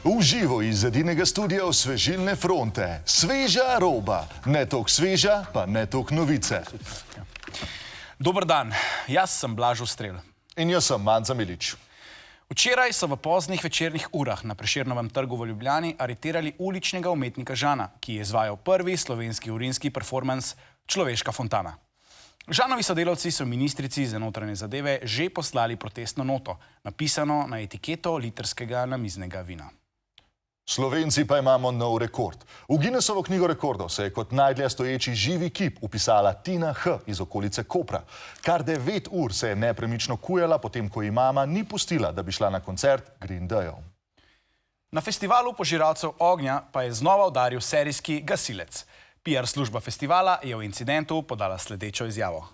V živo iz edinega studia Osvežilne fronte. Sveža roba. Ne toliko sveža, pa ne toliko novice. Dober dan, jaz sem Blaž Ostrel. In jaz sem Manca Milič. Včeraj so v poznih večernih urah na Prešernovem trgu v Ljubljani aretirali uličnega umetnika Žana, ki je izvajal prvi slovenski urinski performans Človeška fontana. Žanovi sodelavci so ministrici za notranje zadeve že poslali protestno noto, napisano na etiketo litrskega namiznega vina. Slovenci pa imamo nov rekord. V Guinnessovo knjigo rekordov se je kot najdlje stoječi živi kip vpisala Tina H. iz okolice Kopra. Kar 9 ur se je nepremično kujala, potem ko ji mama ni pustila, da bi šla na koncert Green Dayov. Na festivalu požiralcev ognja pa je znova udaril serijski gasilec. PR služba festivala je o incidentu podala sledečo izjavo.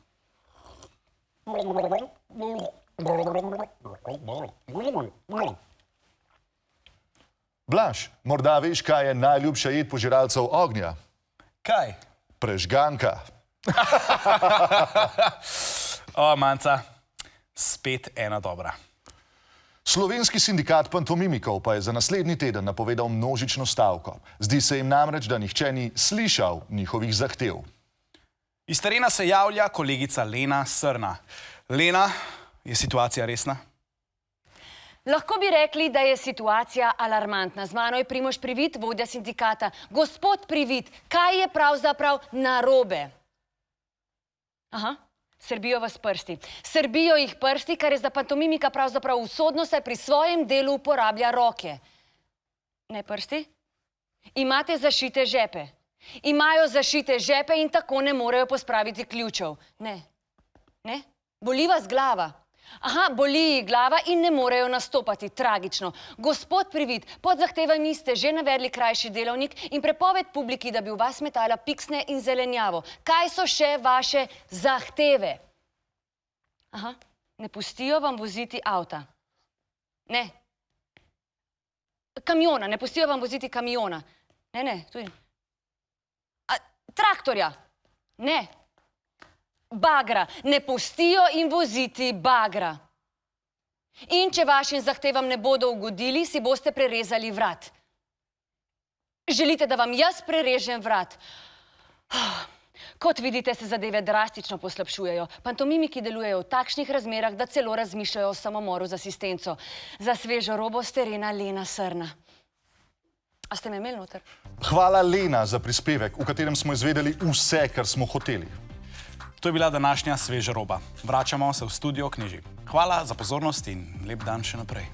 Blaž, morda veš, kaj je najljubša jed požiralcev ognja? Kaj? Prežganka. O, Manca, spet ena dobra. Slovenski sindikat pantomimikov pa je za naslednji teden napovedal množično stavko. Zdi se jim namreč, da nihče ni slišal njihovih zahtev. Iz terena se javlja kolegica Lena Srna. Lena, je situacija resna? Lahko bi rekli, da je situacija alarmantna. Z mano je Primož Privid, vodja sindikata. Gospod Privid, kaj je pravzaprav narobe? Aha, srbijo vas prsti. Srbijo jih prsti, kar je za pantomimika pravzaprav usodno, saj pri svojem delu uporablja roke. Ne prsti? Imate zašite žepe. Imajo zašite žepe in tako ne morejo pospraviti ključev. Ne. Ne? Boli vas glava. Aha, boli jih glava in ne morejo nastopati. Tragično. Gospod Privid, pod zahtevami ste že navedli krajši delovnik in prepoved publiki, da bi v vas metala piksne in zelenjavo. Kaj so še vaše zahteve? Aha, ne pustijo vam voziti avta. Ne. Kamiona, ne pustijo vam voziti kamiona. Ne, tudi. Traktorja. Ne. Bagra. Ne pustijo jim voziti bagra. In če vašim zahtevam ne bodo ugodili, si boste prerezali vrat. Želite, da vam jaz prerežem vrat? Kot vidite, se zadeve drastično poslabšujejo. Pantomimiki delujejo v takšnih razmerah, da celo razmišljajo o samomoru z asistenco. Za svežo robo s terena Lena Srna. A ste me imeli noter? Hvala, Lena, za prispevek, v katerem smo izvedeli vse, kar smo hoteli. To je bila današnja sveža roba. Vračamo se v studio Kneži. Hvala za pozornost in lep dan še naprej.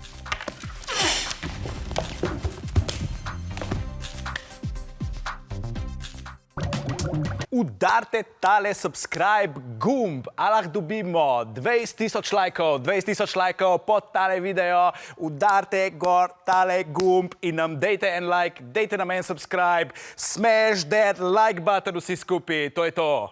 Udarite tale subscribe gumb, a lahko dobimo 20.000 lajkov, 20.000 lajkov pod tale video. Udarite gor tale gumb in nam dejte en like, dejte nam en subscribe. Smash that like button vsi skupaj, to je to.